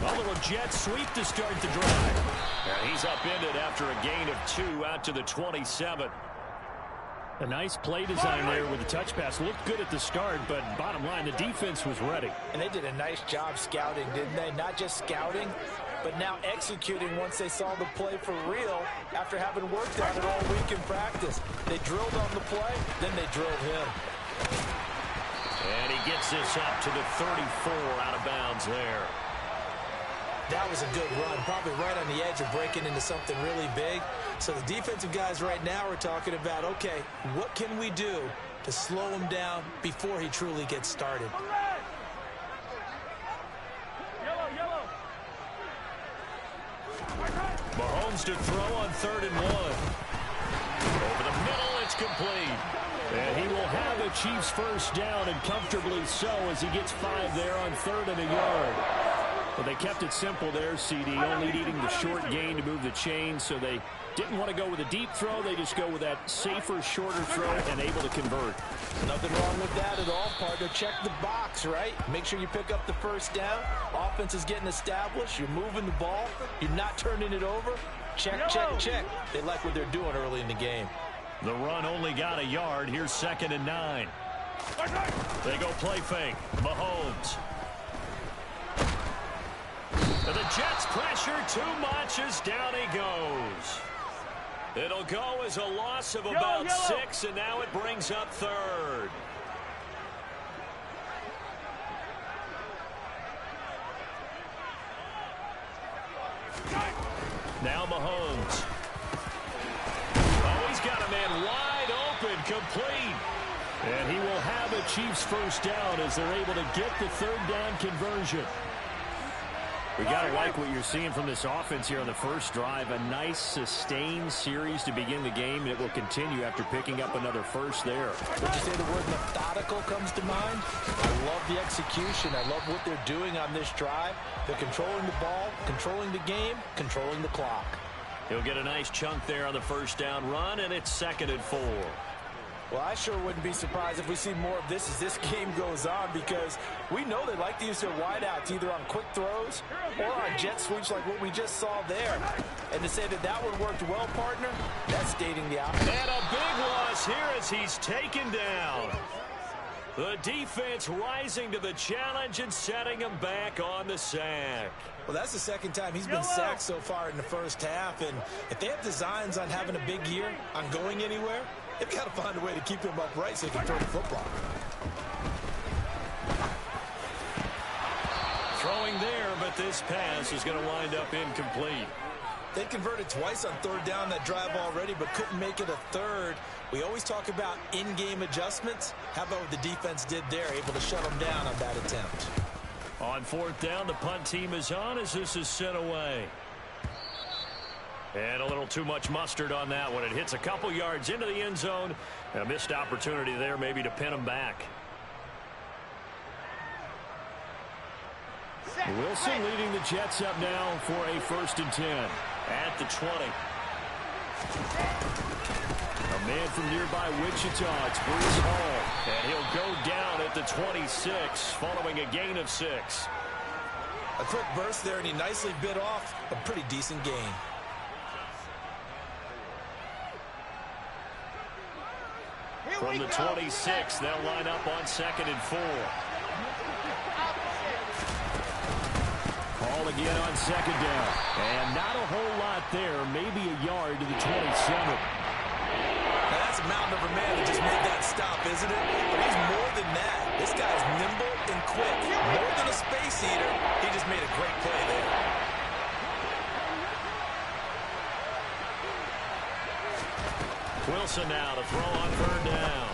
A little jet sweep to start the drive. And he's upended after a gain of 2 out to the 27. A nice play design there with the touch pass. Looked good at the start, but bottom line, the defense was ready. And they did a nice job scouting, didn't they? Not just scouting, but now executing once they saw the play for real after having worked on it all week in practice. They drilled on the play, then they drilled him. And he gets this up to the 34 out of bounds there. That was a good run, probably right on the edge of breaking into something really big. So the defensive guys right now are talking about, okay, what can we do to slow him down before he truly gets started? Mahomes to throw on 3rd and 1. Over the middle, it's complete. And he will have a Chiefs first down, and comfortably so, as he gets 5 there on 3rd and a yard. Well, they kept it simple there, CD, only needing the short gain to move the chain, so they didn't want to go with a deep throw. They just go with that safer, shorter throw and able to convert. Nothing wrong with that at all, partner. Check the box, right? Make sure you pick up the first down. Offense is getting established. You're moving the ball. You're not turning it over. Check, check, check. They like what they're doing early in the game. The run only got a yard. Here's 2nd and 9. They go play fake. Mahomes. The Jets pressure too much as down he goes. It'll go as a loss of about 6, and now it brings up 3rd. Now Mahomes. Oh, he's got a man wide open, complete. And he will have a Chiefs first down as they're able to get the 3rd down conversion. We got to like what you're seeing from this offense here on the first drive. A nice, sustained series to begin the game, and it will continue after picking up another first there. Would you say the word methodical comes to mind? I love the execution. I love what they're doing on this drive. They're controlling the ball, controlling the game, controlling the clock. He'll get a nice chunk there on the first down run, and it's 2nd and 4. Well, I sure wouldn't be surprised if we see more of this as this game goes on, because we know they like to use their wideouts either on quick throws or on jet sweeps like what we just saw there. And to say that that one worked well, partner, that's stating the opposite. And a big loss here as he's taken down. The defense rising to the challenge and setting him back on the sack. Well, that's the 2nd time he's been sacked so far in the first half, and if they have designs on having a big year, on going anywhere, they've got to find a way to keep him upright so he can throw the football. Throwing there, but this pass is going to wind up incomplete. They converted twice on 3rd down that drive already, but couldn't make it a 3rd. We always talk about in-game adjustments. How about what the defense did there, able to shut them down on that attempt? On 4th down, the punt team is on as this is sent away. And a little too much mustard on that one. It hits a couple yards into the end zone. A missed opportunity there maybe to pin them back. Wilson leading the Jets up now for a 1st and 10 at the 20. A man from nearby Wichita, it's Bruce Hall. And he'll go down at the 26 following a gain of 6. A quick burst there, and he nicely bit off a pretty decent gain. From the 26, they'll line up on 2nd and 4. Call again on 2nd down. And not a whole lot there, maybe a yard to the 27. Now that's a mountain of a man that just made that stop, isn't it? But he's more than that. This guy's nimble and quick. More than a space eater, he just made a great play there. Wilson now to throw on 3rd down.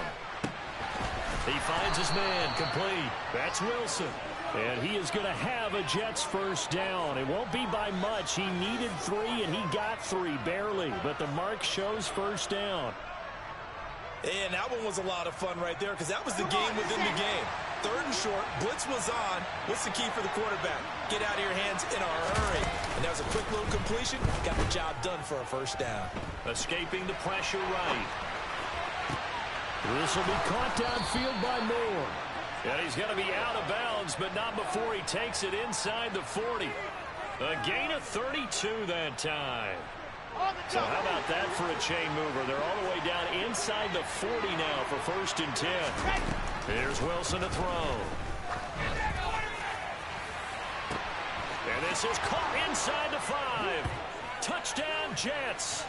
He finds his man, complete. That's Wilson. And he is going to have a Jets first down. It won't be by much. He needed 3, and he got 3, barely. But the mark shows first down. And that one was a lot of fun right there, because that was the game within the game. 3rd and short, blitz was on. What's the key for the quarterback? Get out of your hands in a hurry. And that was a quick little completion. Got the job done for a first down. Escaping the pressure right. This will be caught downfield by Moore. And he's going to be out of bounds, but not before he takes it inside the 40. A gain of 32 that time. So how about that for a chain mover? They're all the way down inside the 40 now for 1st and 10. Here's Wilson to throw. And this is caught inside the 5. Touchdown, Jets.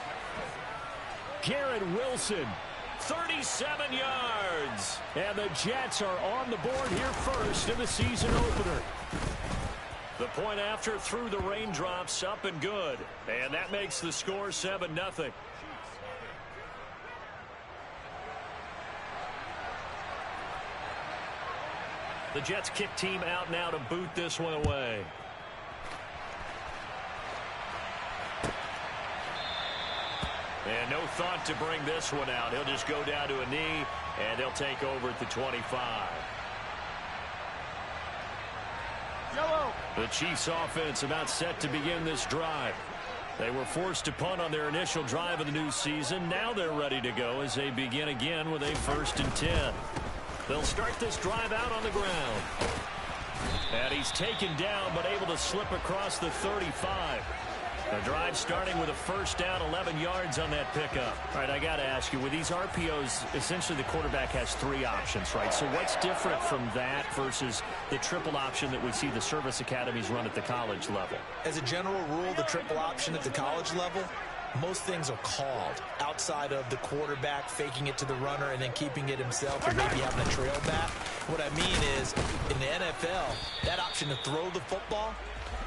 Garrett Wilson, 37 yards. And the Jets are on the board here first in the season opener. The point after through the raindrops, up and good. And that makes the score 7-0. The Jets kick team out now to boot this one away. And no thought to bring this one out. He'll just go down to a knee, and they'll take over at the 25. The Chiefs offense about set to begin this drive. They were forced to punt on their initial drive of the new season. Now they're ready to go as they begin again with a 1st and 10. They'll start this drive out on the ground. And he's taken down but able to slip across the 35. The drive starting with a 1st down, 11 yards on that pickup. All right, I got to ask you, with these RPOs, essentially the quarterback has 3 options, right? So what's different from that versus the triple option that we see the service academies run at the college level? As a general rule, the triple option at the college level, most things are called outside of the quarterback faking it to the runner and then keeping it himself and maybe having a trail back. What I mean is, in the NFL, that option to throw the football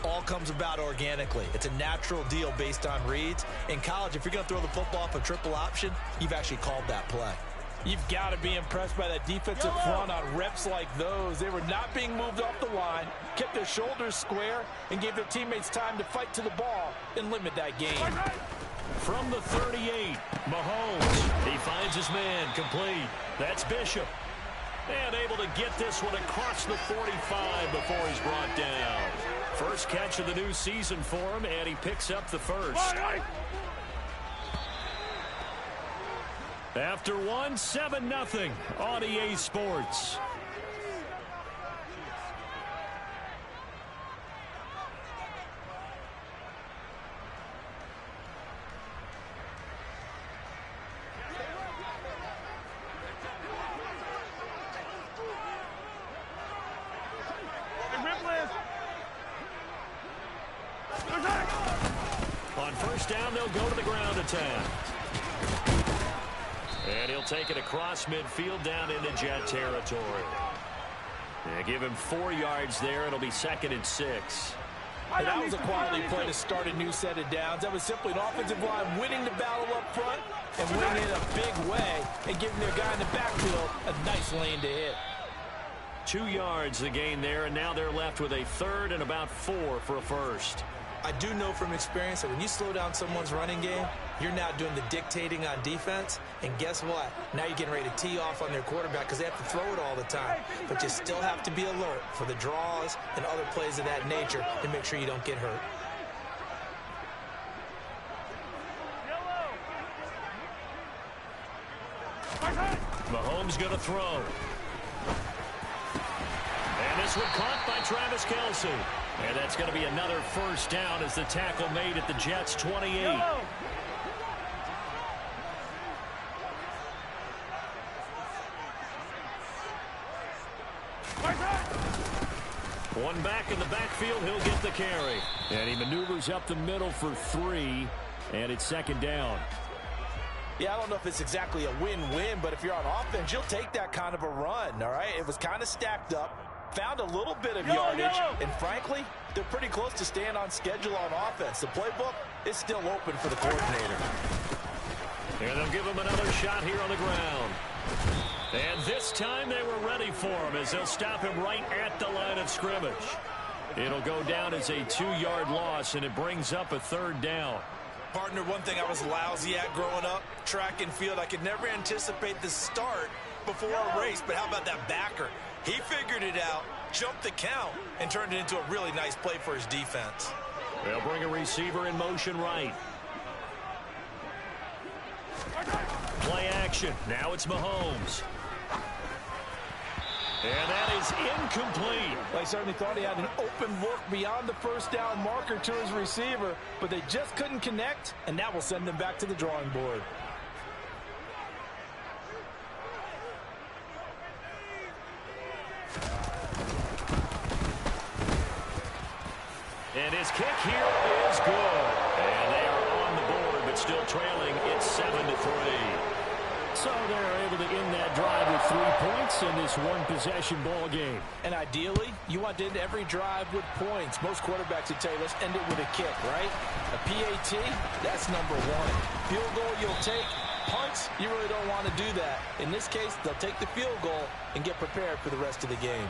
all comes about organically. It's a natural deal based on reads. In college, if you're going to throw the football off a triple option, you've actually called that play. You've got to be impressed by that defensive front on reps like those. They were not being moved off the line, kept their shoulders square, and gave their teammates time to fight to the ball and limit that gain. From the 38, Mahomes. He finds his man complete. That's Bishop. And able to get this one across the 45 before he's brought down. First catch of the new season for him, and he picks up the 1st. After 7-0 on EA Sports. On 1st down, they'll go to the ground attack. And he'll take it across midfield down into Jet territory. They give him 4 yards there. It'll be 2nd and 6. And that was a quality play to start a new set of downs. That was simply an offensive line winning the battle up front and winning it in a big way and giving their guy in the backfield a nice lane to hit. 2 yards the gain there, and now they're left with a 3rd and about 4 for a 1st. I do know from experience that when you slow down someone's running game, you're now doing the dictating on defense. And guess what? Now you're getting ready to tee off on their quarterback because they have to throw it all the time. But you still have to be alert for the draws and other plays of that nature to make sure you don't get hurt. Mahomes going to throw. And this one caught by Travis Kelce. And that's going to be another 1st down as the tackle made at the Jets' 28. One back in the backfield, he'll get the carry. And he maneuvers up the middle for 3, and it's 2nd down. Yeah, I don't know if it's exactly a win-win, but if you're on offense, you'll take that kind of a run, all right? It was kind of stacked up. Found a little bit of yardage, and frankly, they're pretty close to staying on schedule on offense. The playbook is still open for the coordinator. And they'll give him another shot here on the ground. And this time they were ready for him as they'll stop him right at the line of scrimmage. It'll go down as a 2-yard loss, and it brings up a 3rd down. Partner, one thing I was lousy at growing up, track and field, I could never anticipate the start before a race, but how about that backer? He figured it out, jumped the count, and turned it into a really nice play for his defense. They'll bring a receiver in motion right. Play action. Now it's Mahomes. And that is incomplete. Well, he certainly thought he had an open look beyond the first down marker to his receiver, but they just couldn't connect, and that will send them back to the drawing board. And his kick here is good. And they are on the board, but still trailing. It's 7-3. So they're able to end that drive with 3 points in this one-possession ball game. And ideally, you want to end every drive with points. Most quarterbacks would tell you, let's end it with a kick, right? A PAT, that's number one. Field goal you'll take. Punts, you really don't want to do that. In this case, they'll take the field goal and get prepared for the rest of the game.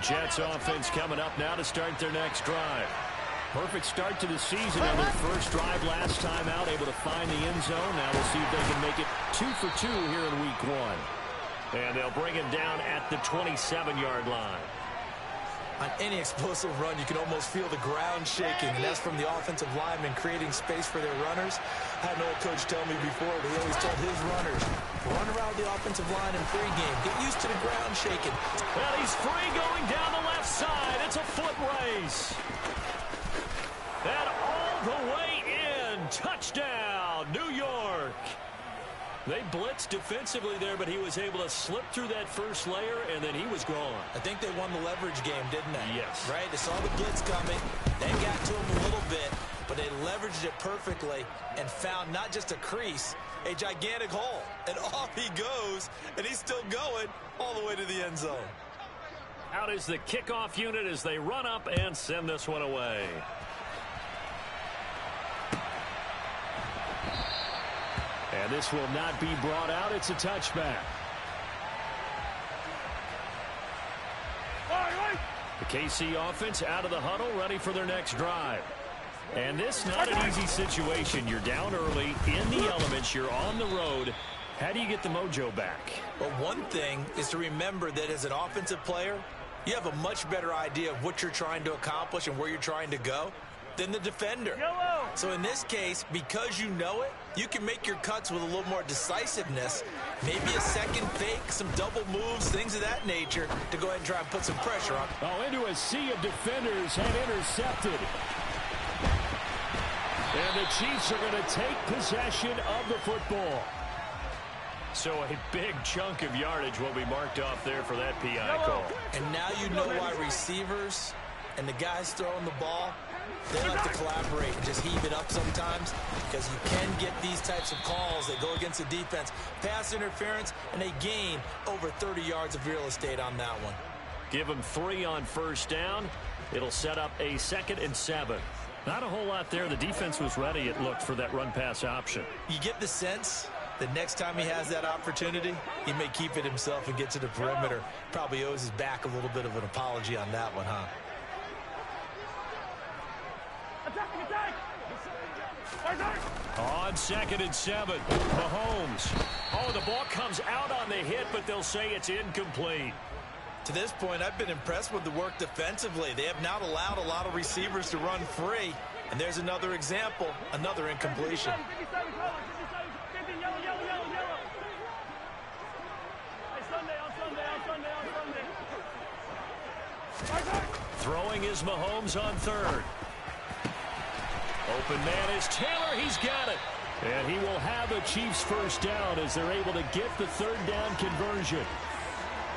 Jets offense coming up now to start their next drive. Perfect start to the season on their first drive last time out, able to find the end zone. Now we'll see if they can make it 2 for 2 here in week 1. And they'll bring him down at the 27-yard line. On any explosive run, you can almost feel the ground shaking, and that's from the offensive linemen creating space for their runners. I had an old coach tell me before, but he always told his runners, run around the offensive line in pregame. Get used to the ground shaking. Well, he's free going down the left side. It's a foot race. And all the way in. Touchdown, New York. They blitzed defensively there, but he was able to slip through that first layer, and then he was gone. I think they won the leverage game, didn't they? Yes. Right? They saw the blitz coming. They got to him a little bit, but they leveraged it perfectly and found not just a crease, a gigantic hole. And off he goes, and he's still going all the way to the end zone. Out is the kickoff unit as they run up and send this one away. And this will not be brought out. It's a touchback. The KC offense out of the huddle, ready for their next drive. And this not an easy situation. You're down early, in the elements, you're on the road. How do you get the mojo back? Well, one thing is to remember that as an offensive player, you have a much better idea of what you're trying to accomplish and where you're trying to go than the defender. So in this case, because you know it, you can make your cuts with a little more decisiveness, maybe a second fake, some double moves, things of that nature, to go ahead and try and put some pressure on. Oh, into a sea of defenders and intercepted. And the Chiefs are going to take possession of the football. So a big chunk of yardage will be marked off there for that PI call. And now you know why receivers and the guys throwing the ball, they like to collaborate and just heave it up sometimes, because you can get these types of calls that go against the defense. Pass interference, and they gain over 30 yards of real estate on that one. Give them 3 on first down. It'll set up a 2nd and 7. Not a whole lot there. The defense was ready, it looked, for that run-pass option. You get the sense the next time he has that opportunity, he may keep it himself and get to the perimeter. Probably owes his back a little bit of an apology on that one, huh? On 2nd and 7, Mahomes. Oh, the ball comes out on the hit, but they'll say it's incomplete. To this point, I've been impressed with the work defensively. They have not allowed a lot of receivers to run free. And there's another example, another incompletion. Throwing is Mahomes on 3rd. Open man is Taylor. He's got it. And he will have a Chiefs first down as they're able to get the 3rd down conversion.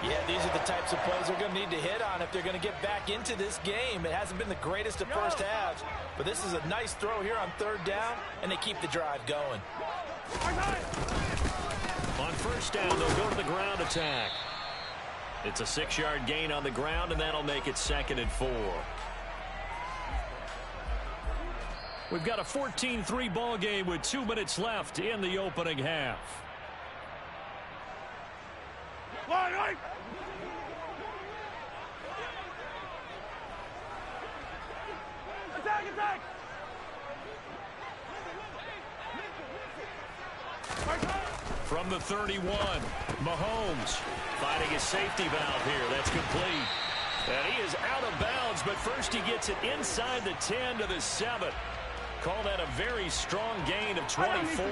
Yeah, these are the types of plays they're going to need to hit on if they're going to get back into this game. It hasn't been the greatest of first halves, but this is a nice throw here on 3rd down, and they keep the drive going. On first down, they'll go to the ground attack. It's a 6-yard gain on the ground, and that'll make it 2nd and 4. We've got a 14-3 ball game with 2 minutes left in the opening half. Attack! From the 31, Mahomes finding his safety valve here. That's complete. And he is out of bounds, but first he gets it inside the 10 to the 7. Call that a very strong gain of 24.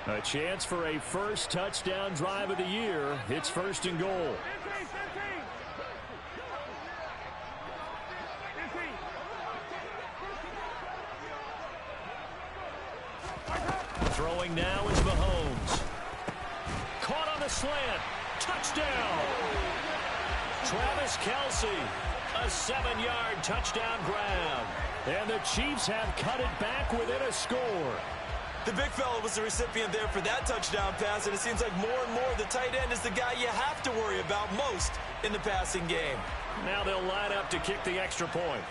A chance for a first touchdown drive of the year. It's first and goal. Throwing now is Mahomes. Caught on the slant. Touchdown. Travis Kelce. A 7-yard touchdown grab. And the Chiefs have cut it back within a score. The big fella was the recipient there for that touchdown pass, and it seems like more and more the tight end is the guy you have to worry about most in the passing game. Now they'll line up to kick the extra point.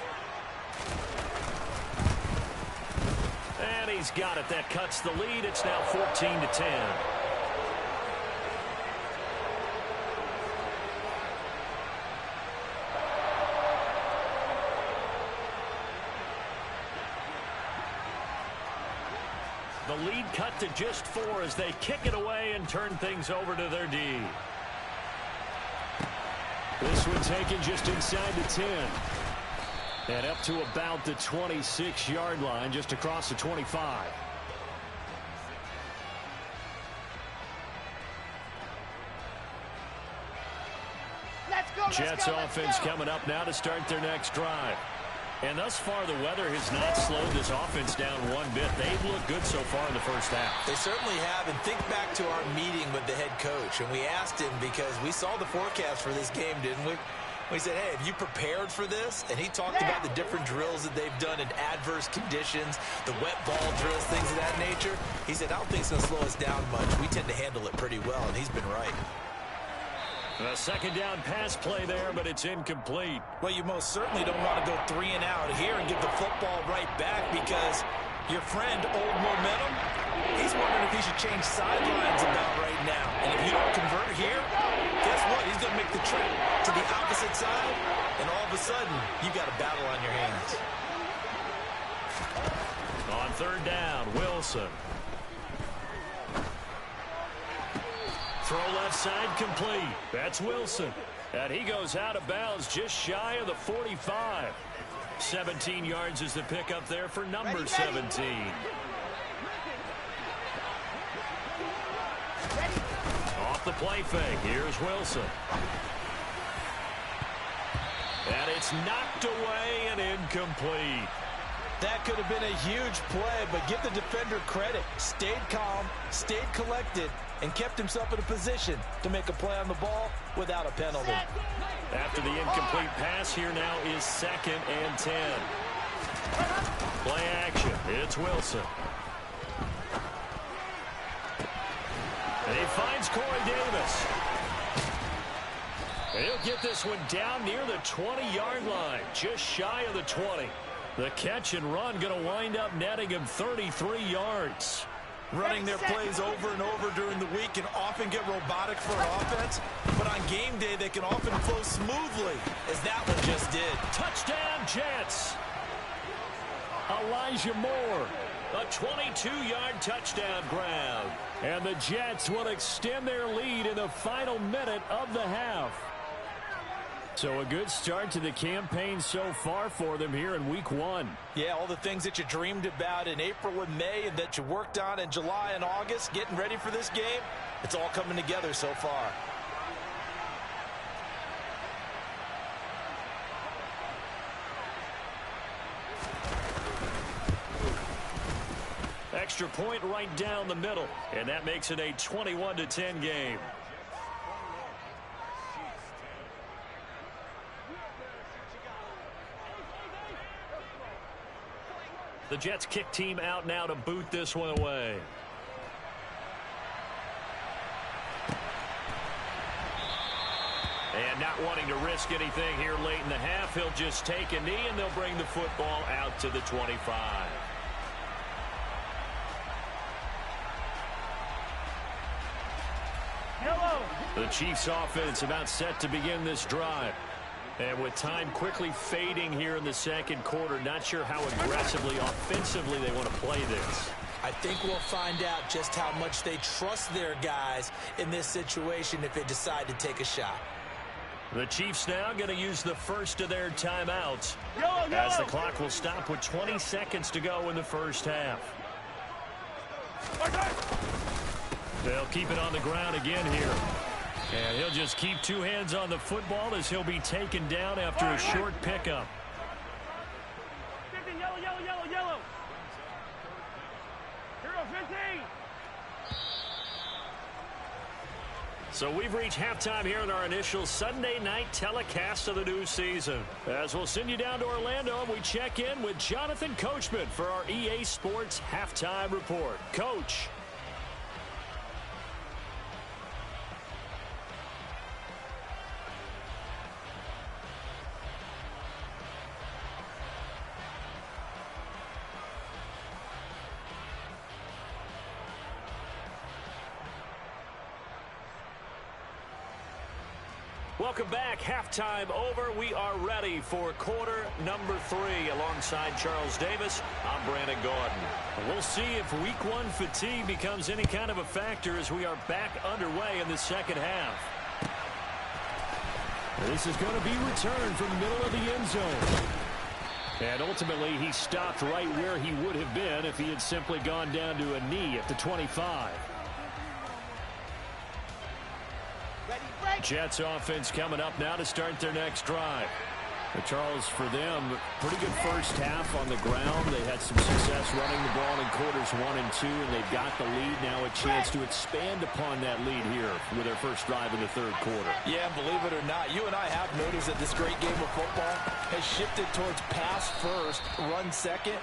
And he's got it. That cuts the lead. It's now 14-10. The lead cut to just 4 as they kick it away and turn things over to their D. This one taken just inside the 10. And up to about the 26-yard line, just across the 25. Jets offense coming up now to start their next drive. And thus far, the weather has not slowed this offense down one bit. They've looked good so far in the first half. They certainly have. And think back to our meeting with the head coach. And we asked him because we saw the forecast for this game, didn't we? We said, hey, have you prepared for this? And he talked about the different drills that they've done in adverse conditions, the wet ball drills, things of that nature. He said, I don't think it's going to slow us down much. We tend to handle it pretty well, and he's been right. A second down pass play there, but it's incomplete. Well, you most certainly don't want to go 3 and out here and give the football right back because your friend, Old Momentum, he's wondering if he should change sidelines about right now. And if you don't convert here, guess what? He's going to make the trip to the opposite side, and all of a sudden, you got a battle on your hands. On third down, Wilson. Throw left side complete. That's Wilson. And he goes out of bounds just shy of the 45. 17 yards is the pickup there for number 17. Off the play fake. Here's Wilson. And it's knocked away and incomplete. That could have been a huge play, but give the defender credit. Stayed calm, stayed collected, and kept himself in a position to make a play on the ball without a penalty. After the incomplete pass, here now is 2nd and 10. Play action. It's Wilson. And he finds Corey Davis. And he'll get this one down near the 20-yard line, just shy of the 20. The catch and run going to wind up netting him 33 yards. Running their plays over and over during the week can often get robotic for an offense, but on game day they can often flow smoothly, as that one just did. Touchdown, Jets. Elijah Moore, a 22-yard touchdown grab. And the Jets will extend their lead in the final minute of the half. So a good start to the campaign so far for them here in week 1. Yeah, all the things that you dreamed about in April and May and that you worked on in July and August, getting ready for this game, it's all coming together so far. Extra point right down the middle, and that makes it a 21-10 game. The Jets kick team out now to boot this one away. And not wanting to risk anything here late in the half, he'll just take a knee and they'll bring the football out to the 25. The Chiefs offense about set to begin this drive. And with time quickly fading here in the second quarter, not sure how aggressively, offensively they want to play this. I think we'll find out just how much they trust their guys in this situation if they decide to take a shot. The Chiefs now going to use the first of their timeouts Yellow. as the clock will stop with 20 seconds to go in the first half. They'll keep it on the ground again here. And he'll just keep two hands on the football as he'll be taken down after a short pickup. 15, yellow. Hero 15. So we've reached halftime here in our initial Sunday night telecast of the new season. As we'll send you down to Orlando, and we check in with Jonathan Coachman for our EA Sports Halftime Report. Coach. Welcome back. Halftime over. We are ready for quarter number 3. Alongside Charles Davis, I'm Brandon Gordon. We'll see if week 1 fatigue becomes any kind of a factor as we are back underway in the second half. This is going to be returned from the middle of the end zone. And ultimately, he stopped right where he would have been if he had simply gone down to a knee at the 25. Jets offense coming up now to start their next drive. But Charles, for them, pretty good first half on the ground. They had some success running the ball in quarters 1 and 2, and they've got the lead now, a chance to expand upon that lead here with their first drive in the third quarter. Yeah, believe it or not, you and I have noticed that this great game of football has shifted towards pass first, run second.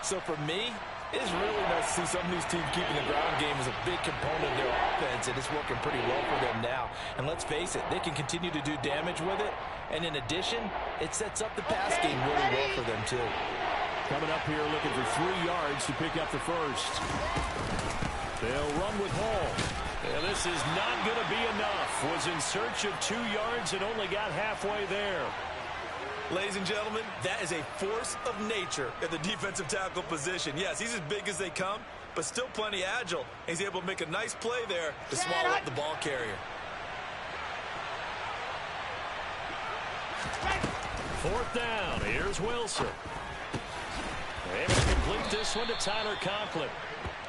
So for me, it is really nice to see some of these teams keeping the ground game as a big component of their offense, and it's working pretty well for them now. And let's face it, they can continue to do damage with it. And in addition, it sets up the pass game really well for them, too. Coming up here looking for 3 yards to pick up the first. They'll run with Hall. And this is not going to be enough. Was in search of 2 yards and only got halfway there. Ladies and gentlemen, that is a force of nature at the defensive tackle position. Yes, he's as big as they come, but still plenty agile. He's able to make a nice play there to swallow up the ball carrier. Fourth down. Here's Wilson. Able to complete this one to Tyler Conklin.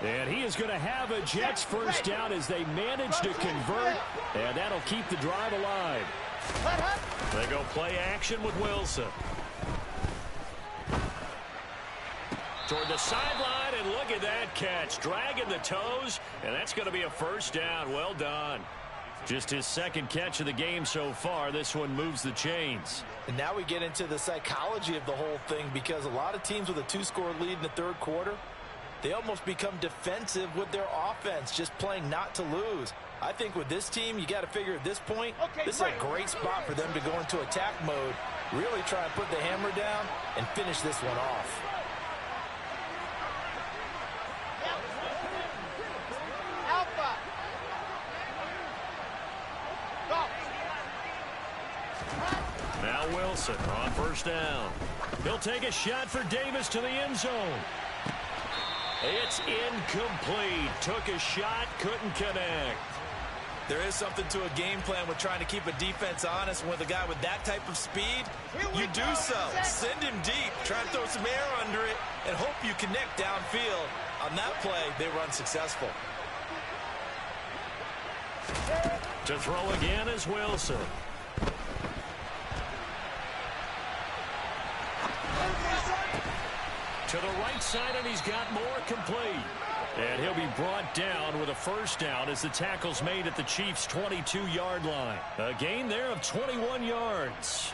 And he is going to have a Jets first down as they manage to convert, and that'll keep the drive alive. They go play action with Wilson. Toward the sideline, and look at that catch. Dragging the toes, and that's going to be a first down. Well done. Just his second catch of the game so far. This one moves the chains. And now we get into the psychology of the whole thing, because a lot of teams with a 2-score lead in the third quarter, they almost become defensive with their offense, just playing not to lose. I think with this team, you got to figure at this point, this is a great spot for them to go into attack mode, really try and put the hammer down and finish this one off. Now Wilson on first down. He'll take a shot for Davis to the end zone. It's incomplete. Took a shot, couldn't connect. There is something to a game plan with trying to keep a defense honest. With a guy with that type of speed, you do so. Send him deep. Try and throw some air under it and hope you connect downfield. On that play, they were unsuccessful. To throw again is Wilson. To the right side, and he's got more complete. And he'll be brought down with a first down as the tackle's made at the Chiefs' 22-yard line. A gain there of 21 yards.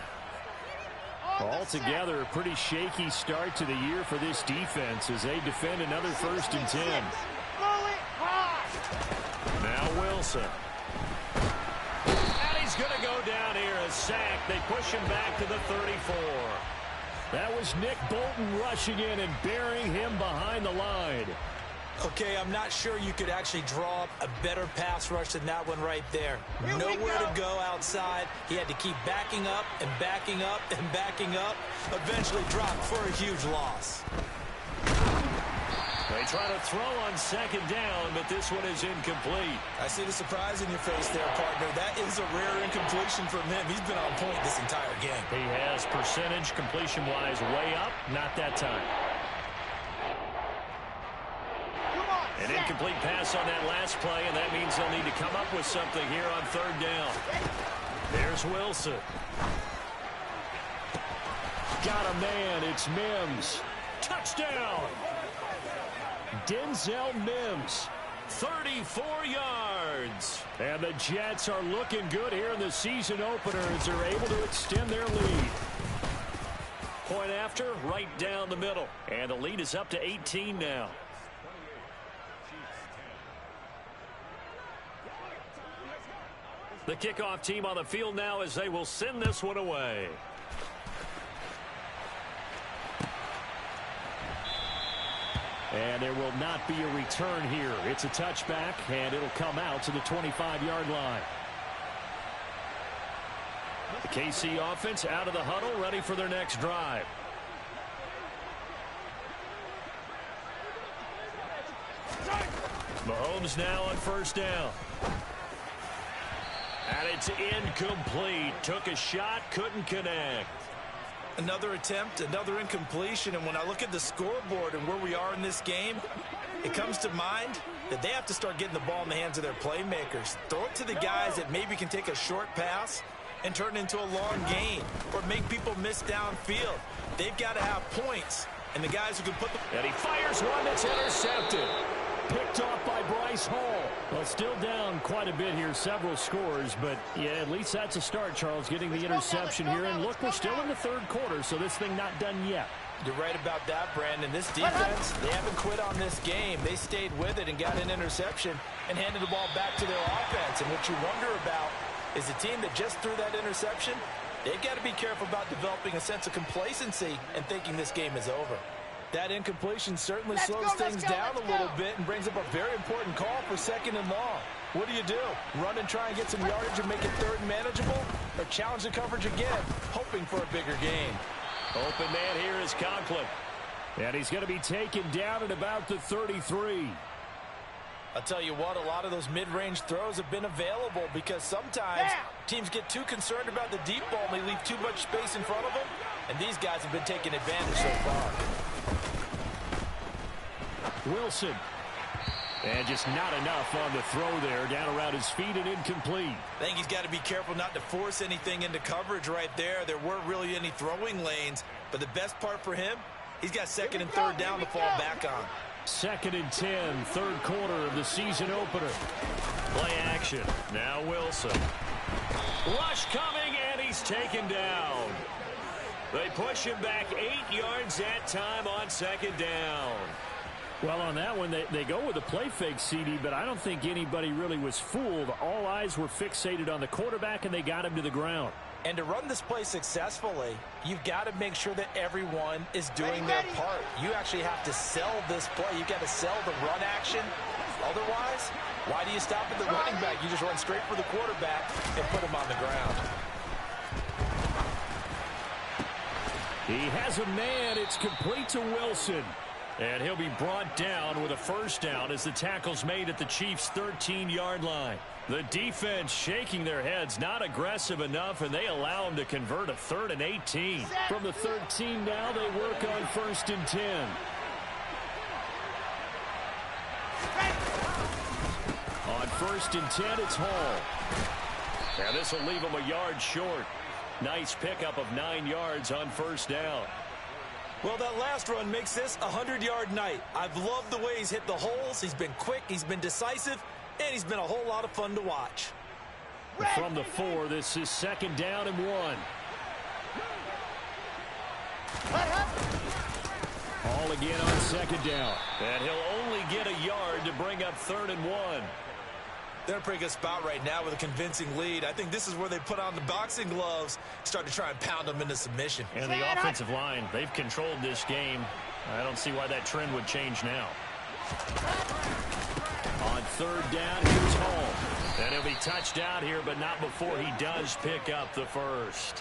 Altogether, a pretty shaky start to the year for this defense as they defend another 1st and 10. Now Wilson. And he's going to go down here, a sack. They push him back to the 34. That was Nick Bolton rushing in and burying him behind the line. Okay, I'm not sure you could actually draw up a better pass rush than that one right there. Nowhere to go outside. He had to keep backing up and backing up and backing up. Eventually dropped for a huge loss. They try to throw on second down, but this one is incomplete. I see the surprise in your face there, partner. That is a rare incompletion from him. He's been on point this entire game. He has percentage completion-wise way up, not that time. An incomplete pass on that last play, and that means they'll need to come up with something here on third down. There's Wilson. Got a man. It's Mims. Touchdown. Denzel Mims. 34 yards. And the Jets are looking good here in the season opener as they're able to extend their lead. Point after, right down the middle. And the lead is up to 18 now. The kickoff team on the field now as they will send this one away. And there will not be a return here. It's a touchback, and it'll come out to the 25-yard line. The KC offense out of the huddle, ready for their next drive. Mahomes now on first down. And it's incomplete. Took a shot, couldn't connect. Another attempt, another incompletion, and when I look at the scoreboard and where we are in this game, it comes to mind that they have to start getting the ball in the hands of their playmakers. Throw it to the guys that maybe can take a short pass and turn it into a long gain or make people miss downfield. They've got to have points, and the guys who can put the... And he fires one that's intercepted. Picked off by Bryce Hall. Well, still down quite a bit here, several scores, but yeah, at least that's a start, Charles, getting the interception here. And look, we're still in the third quarter, so this thing not done yet. You're right about that, Brandon. This defense, they haven't quit on this game. They stayed with it and got an interception and handed the ball back to their offense. And what you wonder about is the team that just threw that interception, they've got to be careful about developing a sense of complacency and thinking this game is over. That incompletion certainly slows things down a little bit and brings up a very important call for second and long. What do? Run and try and get some yardage and make it third and manageable? Or challenge the coverage again, hoping for a bigger gain? Open man here is Conklin. And he's going to be taken down at about the 33. I'll tell you what, a lot of those mid-range throws have been available because sometimes teams get too concerned about the deep ball and they leave too much space in front of them. And these guys have been taking advantage so far. Wilson. And just not enough on the throw there. Down around his feet and incomplete. I think he's got to be careful not to force anything into coverage right there. There weren't really any throwing lanes. But the best part for him, he's got second and third down to fall back on. Second and 10, third quarter of the season opener. Play action. Now Wilson. Rush coming, and he's taken down. They push him back 8 yards that time on second down. Well, on that one, they go with a play fake, CD, but I don't think anybody really was fooled. All eyes were fixated on the quarterback, and they got him to the ground. And to run this play successfully, you've got to make sure that everyone is doing their part. You actually have to sell this play. You've got to sell the run action. Otherwise, why do you stop at the running back? You just run straight for the quarterback and put him on the ground. He has a man. It's complete to Wilson. And he'll be brought down with a first down as the tackle's made at the Chiefs' 13-yard line. The defense shaking their heads, not aggressive enough, and they allow him to convert a 3rd and 18. From the 13 now, they work on 1st and 10. On 1st and 10, it's Hall. And this will leave him a yard short. Nice pickup of 9 yards on first down. Well, that last run makes this a 100-yard night. I've loved the way he's hit the holes. He's been quick, he's been decisive, and he's been a whole lot of fun to watch. From the 4, this is 2nd down and 1. All again on 2nd down. And he'll only get a yard to bring up 3rd and 1. They're in a pretty good spot right now with a convincing lead. I think this is where they put on the boxing gloves, start to try and pound them into submission. And the offensive line, they've controlled this game. I don't see why that trend would change now. On 3rd down, here's Hall. And he'll be touched out here, but not before he does pick up the first.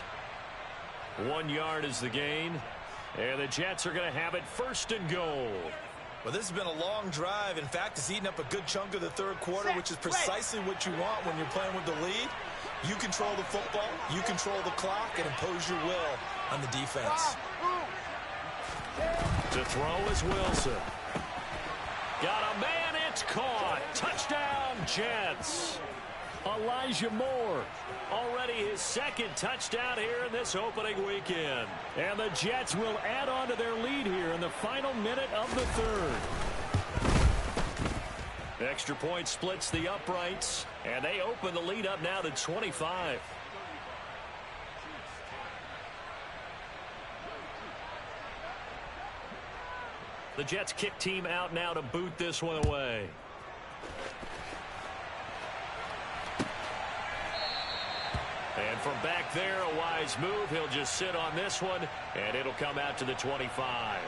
1 yard is the gain. And the Jets are going to have it 1st and goal. Well, this has been a long drive. In fact, it's eaten up a good chunk of the third quarter, which is precisely what you want when you're playing with the lead. You control the football, you control the clock, and impose your will on the defense. To throw is Wilson. Got a man, it's caught. Touchdown, Jets. Elijah Moore, already his second touchdown here in this opening weekend. And the Jets will add on to their lead here in the final minute of the third. Extra point splits the uprights, and they open the lead up now to 25. The Jets kick team out now to boot this one away. And from back there, a wise move. He'll just sit on this one, and it'll come out to the 25.